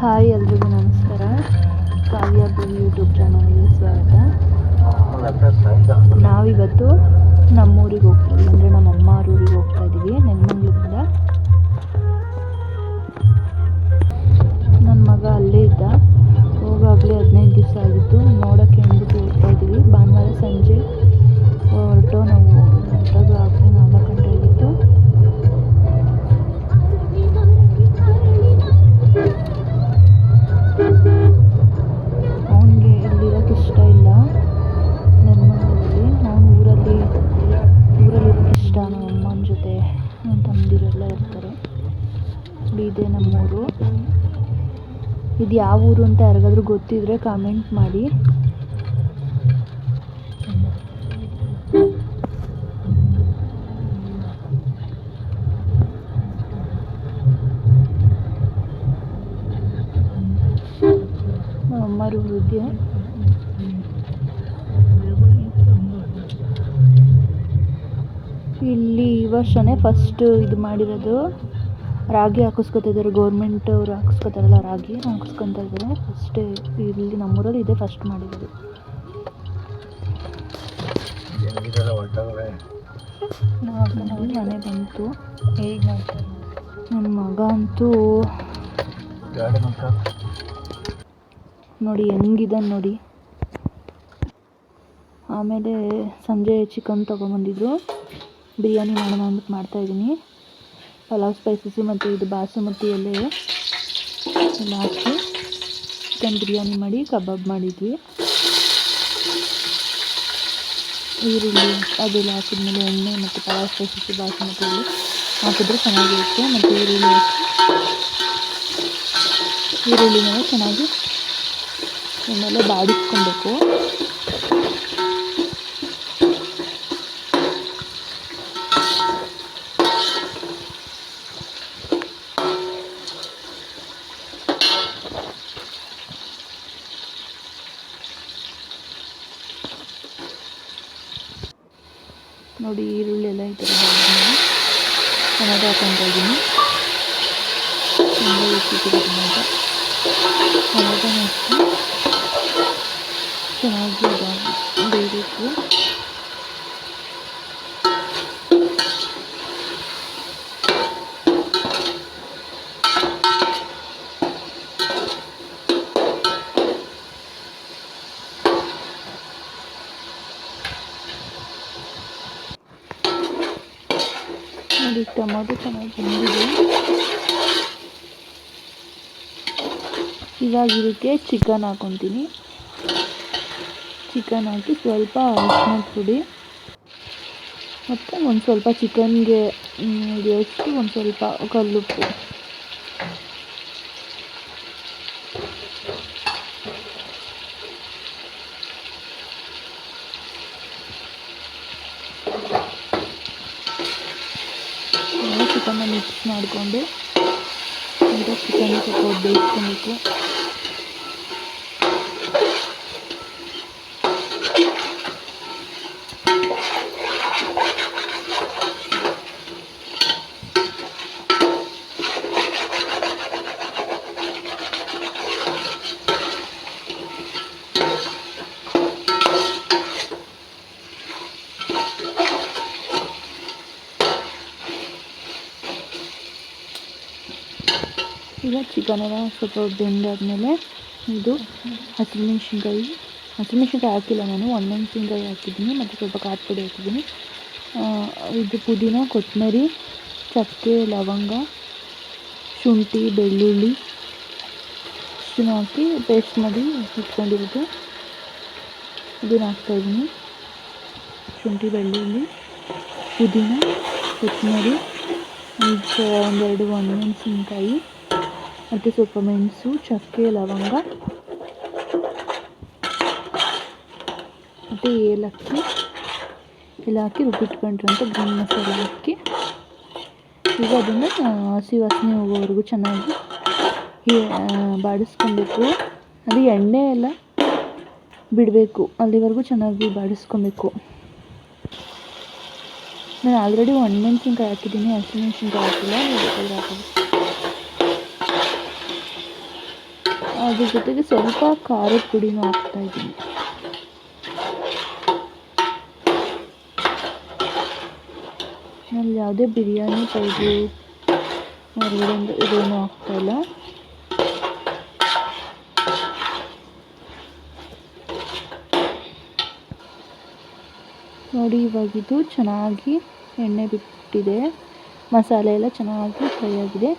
Hi ಎಲ್ರಿಗೂ ನಮಸ್ಕಾರ. ಕಾವ್ಯ ಭೂವಿ YouTube ಚಾನಲ್ಗೆ ಸ್ವಾಗತ. ನಾವಿವತ್ತು ನಮ್ಮೂರಿಗೆ ಹೋಗ್ತಾ ಇದ್ದೀವಿ, ಅಂದರೆ ನಮ್ಮ ಅಮ್ಮ ಊರಿಗೆ ಹೋಗ್ತಾ ಇದ್ದೀವಿ ನೆಲಮಂಗಲದಿಂದ. ನನ್ನ ಮಗ ಅಲ್ಲೇ ಇದ್ದ, ಹೋಗಾಗಲೇ 15 ದಿವಸ ಆಗಿತ್ತು. ನೋಡೋಕ್ಕೆ ಅಂದ್ಬಿಟ್ಟು ಹೋಗ್ತಾ ಇದ್ದೀವಿ. ಭಾನುವಾರ ಸಂಜೆ ನಾವು ಹೊರಟಾಗ ಆಗಲೇ 4 ಗಂಟೆ ಆಗಿತ್ತು. ಅವನಿಗೆ ಇಲ್ಲಿರೋಕ್ಕೆ ಇಷ್ಟ ಇಲ್ಲ ನೆಲಮಂಗಲದಲ್ಲಿ. ಅವನು ಊರಲ್ಲಿರೋಕ್ಕೆ ಇಷ್ಟ. ನಮ್ಮ ಅಮ್ಮನ ಜೊತೆ ನನ್ನ ತಮ್ಮದಿರೆಲ್ಲ ಇರ್ತಾರೆ. ಇದೇ ನಮ್ಮೂರು. ಇದು ಯಾವ ಊರು ಅಂತ ಯಾರಿಗಾದ್ರೂ ಗೊತ್ತಿದ್ರೆ ಕಾಮೆಂಟ್ ಮಾಡಿ. ನಮ್ಮಮ್ಮರು ಊರಿಗೆ ಇಲ್ಲಿ ಈ ವರ್ಷನೇ ಫಸ್ಟ್ ಇದು ಮಾಡಿರೋದು. ರಾಗಿ ಹಾಕಿಸ್ಕೊತಿದ್ದಾರೆ, ಗೌರ್ಮೆಂಟ್ ಅವರು ಹಾಕಿಸ್ಕೊತಾರಲ್ಲ, ರಾಗಿ ಹಾಕಿಸ್ಕೊತಾ ಇದ್ದಾರೆ. ಫಸ್ಟ್ ಇಲ್ಲಿ ನಮ್ಮೂರಲ್ಲಿ ಇದೆ ಫಸ್ಟ್ ಮಾಡಿರೋದು. ಮನೆ ಬಂತು. ನನ್ನ ಮಗ ಅಂತೂ ನೋಡಿ ಹೆಂಗಿದೆ ನೋಡಿ. ಆಮೇಲೆ ಸಂಜೆ ಚಿಕನ್ ತೊಗೊಂಬಂದಿದ್ರು, ಬಿರಿಯಾನಿ ಮಾಡೋಣ ಅಂದ್ಬಿಟ್ಟು ಮಾಡ್ತಾಯಿದ್ದೀನಿ. ಪಲಾವ್ ಸ್ಪೈಸಸ್ ಮತ್ತು ಇದು ಬಾಸುಮತಿ ಎಲೆ ಎಲ್ಲ ಹಾಕಿ ಚಿಕನ್ ಬಿರಿಯಾನಿ ಮಾಡಿ ಕಬಾಬ್ ಮಾಡಿದ್ವಿ. ಈರುಳ್ಳಿ ಅದೆಲ್ಲ ಹಾಕಿದ್ಮೇಲೆ ಎಣ್ಣೆ ಮತ್ತು ಪಲಾವ್ ಸ್ಪೈಸಸ್ ಬಾಸುಮತಿ ಎಲೆ ಹಾಕಿದ್ರೆ ಚೆನ್ನಾಗಿರುತ್ತೆ. ಮತ್ತು ಈರುಳ್ಳಿ ಮೇಲೆ ಚೆನ್ನಾಗಿ ಎಣ್ಣೆಲೆ ಬಾಡಿಸ್ಕೊಬೇಕು. ನೋಡಿ ಈರುಳ್ಳಿ ಎಲ್ಲ ಈ ಥರ ಟೊಮೆಟೊ ಹಾಕ್ಕೊತಾ ಇದ್ದೀನಿ. ತುಂಬ ಹೆಚ್ಚಿಟ್ಟಿದೆ ಟೊಮೆಟೊ ಹಾಕಿ ಚೆನ್ನಾಗಿ ಬೇಯಬೇಕು. ನೋಡಿ ಟೊಮೆಟೊ ಚೆನ್ನಾಗಿ ಬಂದಿದೆ. ಇವಾಗ ಇದಕ್ಕೆ ಚಿಕನ್ ಹಾಕ್ಕೊತೀನಿ. ಚಿಕನ್ ಹಾಕಿ ಸ್ವಲ್ಪ ಅರಿಶಿನ ಪುಡಿ ಮತ್ತು ಒಂದು ಸ್ವಲ್ಪ ಚಿಕನ್ಗೆ ಹಿಡಿಯೋಷ್ಟು ಒಂದು ಸ್ವಲ್ಪ ಕಲ್ಲುಪ್ಪು. ಚಿಕನ್ನ ಮಿಕ್ಸ್ ಮಾಡಿಕೊಂಡು ಚಿಕನ್ ಸ್ವಲ್ಪ ಬೇಯಿಸ್ಕೊಬೇಕು. ಈಗ ಚಿಕನೆಲ್ಲ ಸ್ವಲ್ಪ ಬೆಂದಾದಮೇಲೆ ಇದು ಹಸಿಮೆಣ್ಸಿನ್ಕಾಯಿ ಹಾಕಿಲ್ಲ ನಾನು, ಒಣಮೆಣ್ಸಿನ್ಕಾಯಿ ಹಾಕಿದ್ದೀನಿ ಮತ್ತು ಸ್ವಲ್ಪ ಖಾರ ಪುಡಿ ಹಾಕಿದ್ದೀನಿ. ಇದು ಪುದೀನ, ಕೊತ್ತಂಬರಿ, ಚಕ್ಕೆ, ಲವಂಗ, ಶುಂಠಿ, ಬೆಳ್ಳುಳ್ಳಿ ಇಷ್ಟನ್ನು ಹಾಕಿ ಪೇಸ್ಟ್ ಮಾಡಿ ಇಟ್ಕೊಂಡಿರೋದು ಇದನ್ನು ಹಾಕ್ತಾಯಿದ್ದೀನಿ. ಶುಂಠಿ, ಬೆಳ್ಳುಳ್ಳಿ, ಪುದೀನ, ಕೊತ್ತಂಬರಿ, ಒಂದೆರಡು ಒಣಮೆಣಸಿನ್ಕಾಯಿ ಮತ್ತು ಸ್ವಲ್ಪ ಮೆಣಸು, ಚಕ್ಕೆ, ಲವಂಗ ಮತ್ತು ಏಲಕ್ಕಿ ಎಲ್ಲ ಹಾಕಿ ರುಬ್ಬಿಟ್ಕೊಂಡಿರೋಂಥ ಗ್ರೀನ್ ಮಸಾಲೆ ಹಾಕಿ ಈಗ ಅದನ್ನು ಹಸಿ ವಾಸನೆ ಹೋಗೋವರೆಗೂ ಚೆನ್ನಾಗಿ ಬಾಡಿಸ್ಕೊಬೇಕು. ಅದು ಎಣ್ಣೆ ಎಲ್ಲ ಬಿಡಬೇಕು, ಅಲ್ಲಿವರೆಗೂ ಚೆನ್ನಾಗಿ ಬಾಡಿಸ್ಕೊಬೇಕು. ನಾನು ಆಲ್ರೆಡಿ ಒಣಮೆಣ್ಸಿನ್ಕಾಯಿ ಹಾಕಿದ್ದೀನಿ, ಹಸಿಮೆಣ್ಸಿನ್ಕಾಯಿ ಹಾಕಿಲ್ಲ. ಬೇಕಾದ್ರೆ ಹಾಕೋದು. ಅದ್ರ ಜೊತೆಗೆ ಸ್ವಲ್ಪ ಖಾರದ ಪುಡಿನೂ ಹಾಕ್ತಾಯಿದ್ದೀನಿ. ನಾನು ಯಾವುದೇ ಬಿರಿಯಾನಿ ಪೌಡ್ರು ಹೊರಗಡೆಯಿಂದ ಇದೇನೂ ಹಾಕ್ತಾಯಿಲ್ಲ. ನೋಡಿ ಇವಾಗಿದು ಚೆನ್ನಾಗಿ ಎಣ್ಣೆ ಬಿಟ್ಟಿದೆ, ಮಸಾಲೆ ಎಲ್ಲ ಚೆನ್ನಾಗಿ ಫ್ರೈ ಆಗಿದೆ.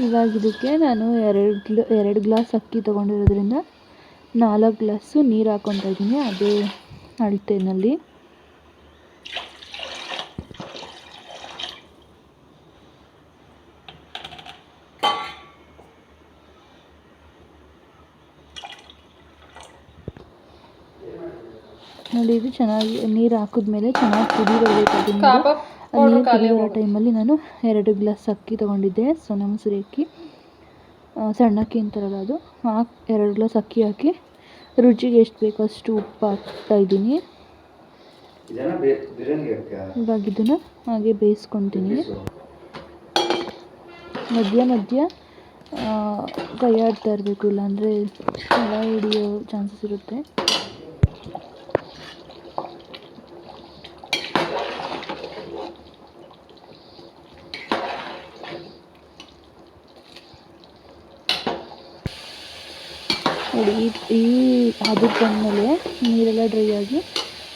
ಇವಾಗ ಇದಕ್ಕೆ ನಾನು 2 ಗ್ಲಾಸ್ ಅಕ್ಕಿ ತೊಗೊಂಡಿರೋದ್ರಿಂದ 4 ಗ್ಲಾಸು ನೀರು ಹಾಕ್ಕೊತಾ ಇದ್ದೀನಿ, ಅದೇ ಅಳತೆನಲ್ಲಿ. ನೋಡಿ ಇದು ಚೆನ್ನಾಗಿ ನೀರು ಹಾಕಿದ್ಮೇಲೆ ಚೆನ್ನಾಗಿ ಕುದಿ ಬರಬೇಕು. ನೀರು ಕುದಿಯೋ ಟೈಮಲ್ಲಿ ನಾನು 2 ಗ್ಲಾಸ್ ಅಕ್ಕಿ ತೊಗೊಂಡಿದ್ದೆ, ಸೋನಾ ಮಸೂರಿ ಅಕ್ಕಿ, ಸಣ್ಣ ಅಕ್ಕಿ ಅಂತಾರಲ್ಲ ಅದು. 2 ಗ್ಲಾಸ್ ಅಕ್ಕಿ ಹಾಕಿ ರುಚಿಗೆ ಎಷ್ಟು ಬೇಕೋ ಅಷ್ಟು ಉಪ್ಪು ಹಾಕ್ತಾಯಿದ್ದೀನಿ. ಇವಾಗ ಇದನ್ನು ಹಾಗೆ ಬೇಯಿಸ್ಕೊತೀನಿ. ಮಧ್ಯ ಮಧ್ಯ ಕೈ ಆಡ್ತಾ ಇರಬೇಕು, ಇಲ್ಲಾಂದರೆ ತಳ ಹಿಡಿಯೋ ಚಾನ್ಸಸ್ ಇರುತ್ತೆ. ನೋಡಿ ಈ ಅದಕ್ಕೆ ಬಂದಮೇಲೆ ನೀರೆಲ್ಲ ಡ್ರೈ ಆಗಿ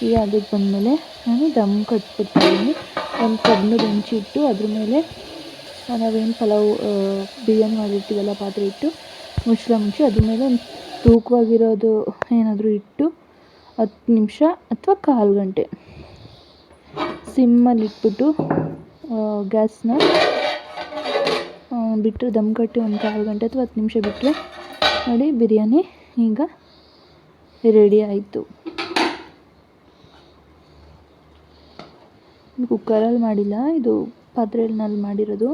ಈ ಅದಕ್ಕೆ ಬಂದಮೇಲೆ ನಾನು ದಮ್ ಕಟ್ಬಿಡ್ತಾಯಿದ್ದೀನಿ. ಒಂದು ಕಬ್ಬಿಣದ ಹೆಂಚು ಇಟ್ಟು ಅದ್ರ ಮೇಲೆ ನಾವೇನು ಪಲಾವ್ ಬಿರಿಯಾನಿ ಮಾಡಿರ್ತೀವಲ್ಲ ಪಾತ್ರೆ ಇಟ್ಟು ಮುಚ್ಚಳ ಮುಚ್ಚಿ ಅದ್ರ ಮೇಲೆ ಒಂದು ತೂಕವಾಗಿರೋದು ಏನಾದರೂ ಇಟ್ಟು 10 ನಿಮಿಷ ಅಥವಾ 1/4 ಗಂಟೆ ಸಿಮ್ಮಲ್ಲಿ ಇಟ್ಬಿಟ್ಟು ಗ್ಯಾಸ್ನ ಬಿಟ್ಟರೆ ದಮ್ ಕಟ್ಟಿ ಒಂದು 1/4 ಗಂಟೆ ಅಥವಾ 10 ನಿಮಿಷ ಬಿಟ್ಟರೆ ನೋಡಿ ಬಿರಿಯಾನಿ ಈಗ ರೆಡಿ ಆಯಿತು. ಕುಕ್ಕರಲ್ಲಿ ಮಾಡಿಲ್ಲ, ಇದು ಪಾತ್ರೆಯಲ್ಲಿ ಮಾಡಿರೋದು.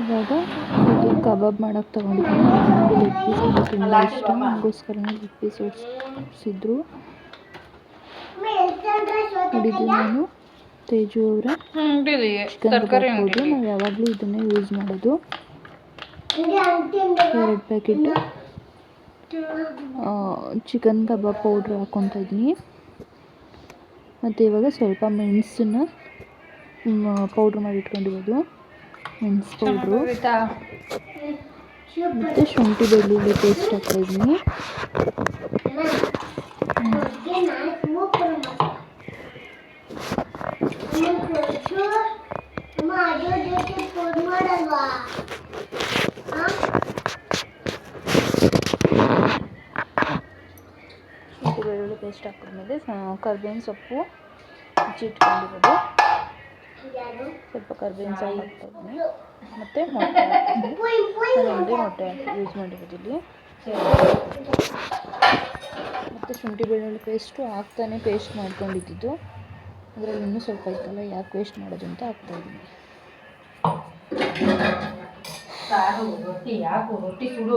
ಇವಾಗ ಇದು ಕಬಾಬ್ ಮಾಡೋಕ್ಕೆ ತೊಗೊಂಡಿದ್ದೀನಿ. ನನಗೆ ಲೆಗ್ ಪೀಸ್ ಅಂದರೆ ತುಂಬ ಇಷ್ಟ, ನನಗೋಸ್ಕರ ಲೆಗ್ ಪೀಸ್ ಓಡಿಸಿದ್ರು. ನೋಡಿದ್ದು ನಾನು ತೇಜು ಅವರ ಚಿಕನ್ ಕಬಾಬ್ ಪೌಡ್ರು. ನಾವು ಯಾವಾಗಲೂ ಇದನ್ನೇ ಯೂಸ್ ಮಾಡೋದು. 2 ಪ್ಯಾಕೆಟು ಚಿಕನ್ ಕಬಾಬ್ ಪೌಡ್ರ್ ಹಾಕ್ಕೊತಾ ಇದ್ದೀನಿ. ಮತ್ತು ಇವಾಗ ಸ್ವಲ್ಪ ಮೆಣಸನ್ನ ಪೌಡ್ರ್ ಮಾಡಿ ಇಟ್ಕೊಂಡಿರೋದು, ಮೆಣಸು ಪೌಡ್ರು, ಮತ್ತು ಶುಂಠಿ ಬೆಳ್ಳುಳ್ಳಿ ಪೇಸ್ಟ್ ಹಾಕ್ತಾಯಿದ್ದೀನಿ. ಶುಂಠಿ ಬೆಳ್ಳುಳ್ಳಿ ಪೇಸ್ಟ್ ಹಾಕಿದ್ಮೇಲೆ ಕರ್ಬೇವಿನ ಸೊಪ್ಪು ಹೆಚ್ಚಿಟ್ಕೊಂಡಿರೋದು, ಸ್ವಲ್ಪ ಕರ್ಬೇವಿನ ಸೊಪ್ಪು ಹಾಕ್ತಾಯಿದ್ದೀನಿ. ಮತ್ತು ಮೊಟ್ಟೆ ಹಾಕ್ತೀನಿ, ಒಂದೇ ಮೊಟ್ಟೆ ಯೂಸ್ ಮಾಡಿರೋದು ಇಲ್ಲಿ. ಮತ್ತು ಶುಂಠಿ ಬೆಳ್ಳುಳ್ಳಿ ಪೇಸ್ಟು ಹಾಕ್ತಾನೆ ಪೇಸ್ಟ್ ಮಾಡ್ಕೊಂಡಿದ್ದು, ಅದರಲ್ಲಿ ಇನ್ನೂ ಸ್ವಲ್ಪ ಇತ್ತಲ್ಲ, ಯಾಕೆ ವೇಸ್ಟ್ ಮಾಡೋದು ಅಂತ ಹಾಕ್ತಾಯಿದ್ದೀನಿ. ರೊಟ್ಟಿ ಸುಡು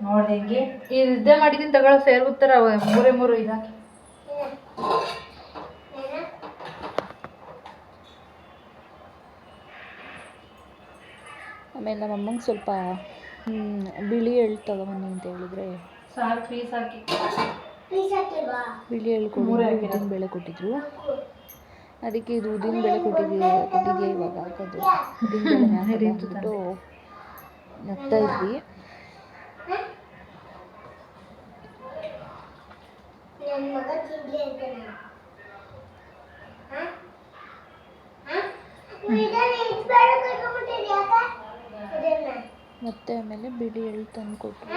ನೋಡಿ ಹೆಂಗೆ ಇದೇ ಮಾಡಿದ್ದೀನಿ ತಗೊಳ್ಳೋ ಸೇರ್ಬಿಡ್ತಾರ 3 ಇದಾಕಿ. ಆಮೇಲೆ ನಮ್ಮ ಅಮ್ಮಂಗೆ ಸ್ವಲ್ಪ ಬಿಳಿ ಎಳ್ಳು ತಗೊಬನ್ನಿ ಅಂತ ಹೇಳಿದ್ರೆ ಸಾರು ಪೀಸ್ ಹಾಕಿ ಬಿಳಿ ಎಳ್ಳು ಕೊಡಿ, ಉದ್ದಿನ ಬೇಳೆ ಕೊಟ್ಟಿದ್ರು. ಅದಕ್ಕೆ ಇದು ಉದ್ದಿನ ಬೇಳೆ ಕೊಟ್ಟಿದೆಯಾ ಇವಾಗ ಹಾಕೋದು, ಉದ್ದಿನ ಬೇಳೆ ಅಂದ್ಬಿಟ್ಟು ನಗ್ತಾ ಇದ್ವಿ. ಮತ್ತೆ ಆಮೇಲೆ ಬಿಳಿ ಎಳ್ಳು ತಂದು ಕೊಟ್ಟರು.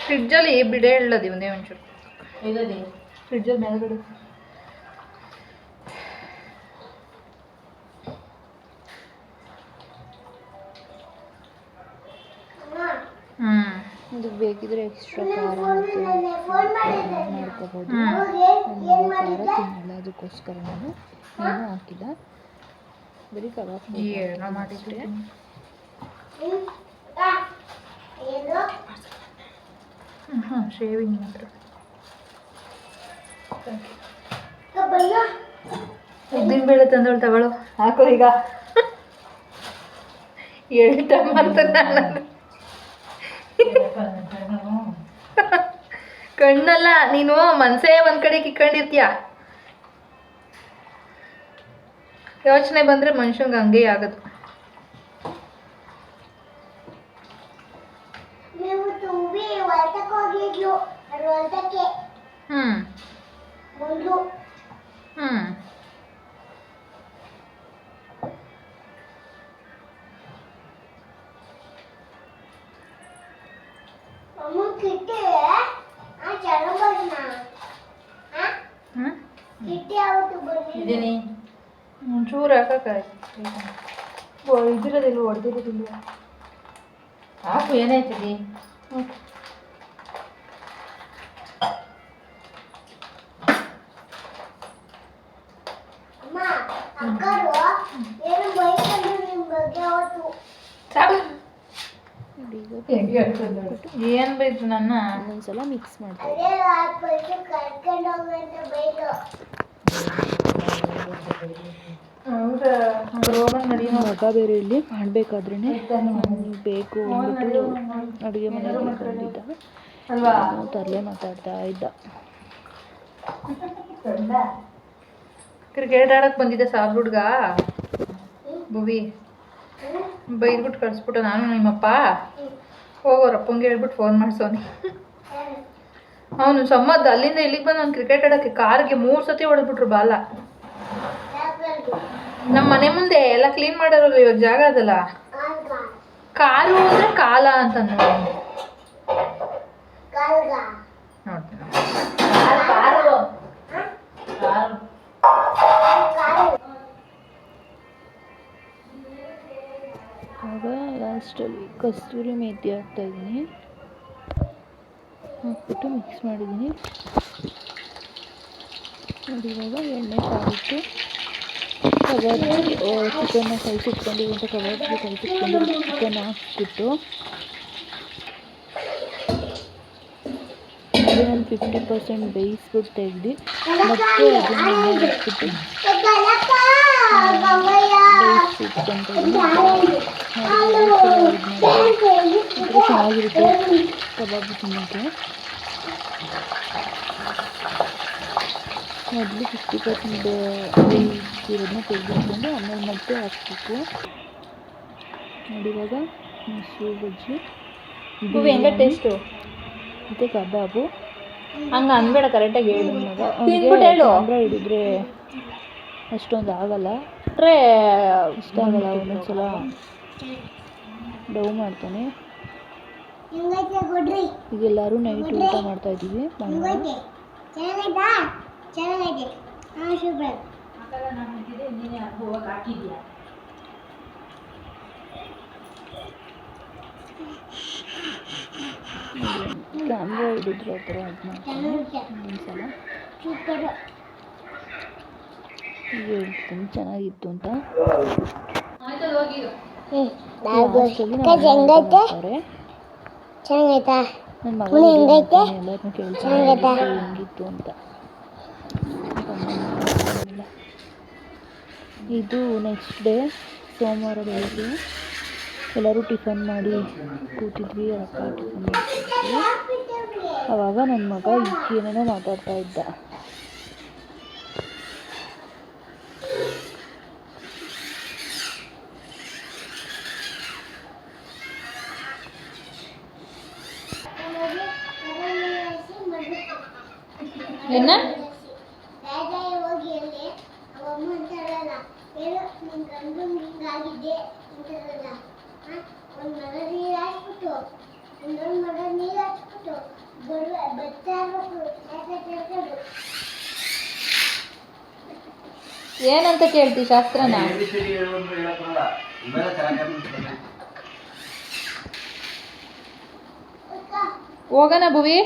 ಫ್ರಿಡ್ಜಲ್ಲಿ ಬಿಡೆ ಎಳ್ಳದಿ ಒಂದೇ ಒಂಚೂರು ಫ್ರಿಡ್ಜಲ್ಲಿ ಮೇಲ್ಗಡೆ. ಇದು ಬೇಕಿದ್ರೆ ಎಕ್ಸ್ಟ್ರಾ ಖಾರ ಮಾಡ್ಕೋಬೋದು. ನಾನು ಖಾರ ತಿನ್ನಲ್ಲ, ಅದಕ್ಕೋಸ್ಕರ ನಾನು ಏನೂ ಹಾಕಿಲ್ಲ, ಬರೀ ಕಬಾಬ್ ಮಾಡಿಟ್ಟೆ. ಶೇವಿಂಗ್ ಮಾತ್ರ ಉದ್ದಿನ ಬೇಳೆ ತಂದಳು ತಗೊಳ್ಳೋ, ಹಾಕೋ ಈಗ. ಹೇಳ್ತಮ್ಮಂತ ನಾನು ಕಣ್ಣಲ್ಲ, ನೀನು ಮನ್ಸೇ ಒಂದ್ ಕಡೆ ಕಿಕ್ಕೊಂಡಿರ್ತೀಯ. ಯೋಚನೆ ಬಂದ್ರೆ ಮನುಷ್ಯಂಗೆ ಹಂಗೆ ಆಗೋದು. ಒಂಚೂರು ಹಾಕಕ್ಕಾಯ್ತು, ಇದಿರೋದಿಲ್ಲ, ಹೊಡೆದಿರೋದಿಲ್ಲ. ಹಾಕು, ಏನಾಯ್ತದೆ. ಏನ್ ಬೇಕು ನನ್ನ ಒಂದೊಂದ್ಸಲ ಮಿಕ್ಸ್ ಮಾಡ್ತೀನಿ. ಮಗ ಬೇರೆ ಇಲ್ಲಿ ಮಾಡಬೇಕಾದ್ರೇ ಬೇಕು ಅಂದ್ಬಿಟ್ಟು ಅಡುಗೆ ಮನೆಯಲ್ಲಿ ಬಂದಿದ್ದ, ತರಲೆ ಮಾತಾಡ್ತಾ ಇದ್ದ. ಕ್ರಿಕೆಟ್ ಆಡಕ್ಕೆ ಬಂದಿದ್ದೆ ಸಾಬ್ ಹುಡ್ಗ ಭುವಿ, ಬೈದ್ಬಿಟ್ಟು ಕಳಿಸ್ಬಿಟ್ಟು ನಾನು ನಿಮ್ಮಪ್ಪ ಹೋಗೋರಪ್ಪಂಗೆ ಹೇಳ್ಬಿಟ್ಟು ಫೋನ್ ಮಾಡ್ಸೋನಿ. ಅವನು ಸಮ್ಮದ್ದು ಅಲ್ಲಿಂದ ಇಲ್ಲಿಗೆ ಬಂದು ಅವ್ನು ಕ್ರಿಕೆಟ್ ಆಡೋಕ್ಕೆ ಕಾರ್ಗೆ 3 ಸತಿ ಹೊಡೆದ್ಬಿಟ್ರು ಬಾಲ. ನಮ್ಮ ಮನೆ ಮುಂದೆ ಎಲ್ಲ ಕ್ಲೀನ್ ಮಾಡೋರಲ್ಲ, ಇವಾಗ ಜಾಗ ಅದಲ್ಲ, ಕಾರು ಅಂದ್ರೆ ಕಾಲ ಅಂತ ನೋಡಿ. ಆಗ ಲಾಸ್ಟಲ್ಲಿ ಕಸ್ತೂರಿ ಮೇಥಿ ಹಾಕ್ತಾಯಿದ್ದೀನಿ, ಹಾಕ್ಬಿಟ್ಟು ಮಿಕ್ಸ್ ಮಾಡಿದ್ದೀನಿ. ನೋಡಿ ಇವಾಗ ಎಣ್ಣೆ ಕಾಯಿಟ್ಟು ಕಬಾಬ್ಗೆ ಚಿಕನ್ನ ಕಲಿಸಿಟ್ಕೊಂಡಿವಿ ಅಂತ ಕಬಾಬ್ಗೆ ಕಲಿಸಿಟ್ಕೊಂಡಿರೋ ಚಿಕನ್ ಹಾಕ್ಬಿಟ್ಟು ಅದನ್ನು 50% ಬೇಯಿಸ್ಬಿಟ್ಟು ತೆಗೆದು ಮತ್ತೆ ಅದನ್ನು ಎಣ್ಣೆ ಹಾಕ್ಬಿಟ್ಟು ಚೆನ್ನಾಗಿರುತ್ತೆ ಕಬಾಬ್ ತಿನ್ನೋಕ್ಕೆ. ಮೊದಲು 50% ಬೇಯಿಸಿರೋದನ್ನ ತೆಗೆದುಕೊಂಡು ಆಮೇಲೆ ಮತ್ತೆ ಹಾಕ್ಬೇಕು. ನೋಡಿ ಇವಾಗ ಮೊಸರು ಬಜ್ಜಿ ಹೆಂಗೆ ಟೇಸ್ಟು ಮತ್ತು ಕಬಾಬು ಹಂಗೆ ಅನ್ಬೇಡ, ಕರೆಕ್ಟಾಗಿ ಹೇಳು. ಕ್ಯಾಮ್ರಾ ಹಿಡಿದ್ರೆ ಅಷ್ಟೊಂದು ಆಗಲ್ಲ, ಇಷ್ಟ ಆಗಲ್ಲ. ಒಂದೊಂದ್ಸಲ ಡವ್ ಮಾಡ್ತಾನೆ. ಈಗೆಲ್ಲರೂ ನೈಟ್ ಊಟ ಮಾಡ್ತಾ ಇದ್ದೀವಿ. ಕ್ಯಾಮ್ರಾ ಹಿಡಿದ್ರೆ ಆ ಥರ ಅದು ಮಾಡ್ತಾನೆ ಒಂದೊಂದ್ಸಲ. ಈಗ ಹೇಳ್ತೀನಿ ಚೆನ್ನಾಗಿತ್ತು ಅಂತ. ನನ್ನ ಮಗ ಎಲ್ಲರನ್ನೂ ಕೇಳ್ತಾನೆ ಹೆಂಗಿತ್ತು ಅಂತ. ಇದು ನೆಕ್ಸ್ಟ್ ಡೇ ಸೋಮವಾರ ಬೆಳಗ್ಗೆ ಎಲ್ಲರೂ ಟಿಫನ್ ಮಾಡಿ ಕೂತಿದ್ವಿ. ಅಪ್ಪ ಟಿಫನ್ ಮಾಡ್ತಿದ್ವಿ. ಆವಾಗ ನನ್ನ ಮಗ ಏನೇನೋ ಮಾತಾಡ್ತಾ ಇದ್ದ. ಏನ ಏನಂತ ಕೇಳ್ತಿ ಶಾಸ್ತ್ರನ ಹೋಗೋಣ ಭುವಿ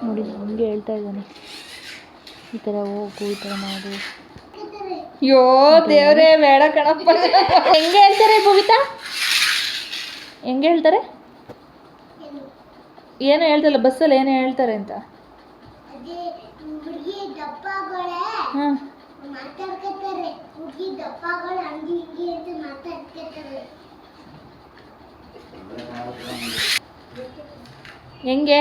ನೋಡಿ ಹಂಗೆ ಹೇಳ್ತಾ ಇದ್ದಾನೆ, ಈ ಥರ ಹೋಗು, ಈ ಥರ ಮಾಡು. ಅಯ್ಯೋ ದೇವ್ರೇ ಬೇಡ ಕಣಪ್ಪ. ಹೆಂಗೆ ಹೇಳ್ತಾರೆ ಭುವಿತಾ, ಹೆಂಗೆ ಹೇಳ್ತಾರೆ? ಏನೋ ಹೇಳ್ತಲ್ಲ ಬಸ್ಸಲ್ಲಿ ಏನೋ ಹೇಳ್ತಾರೆ ಅಂತ. ಹಾಂ ಹೆಂಗೆ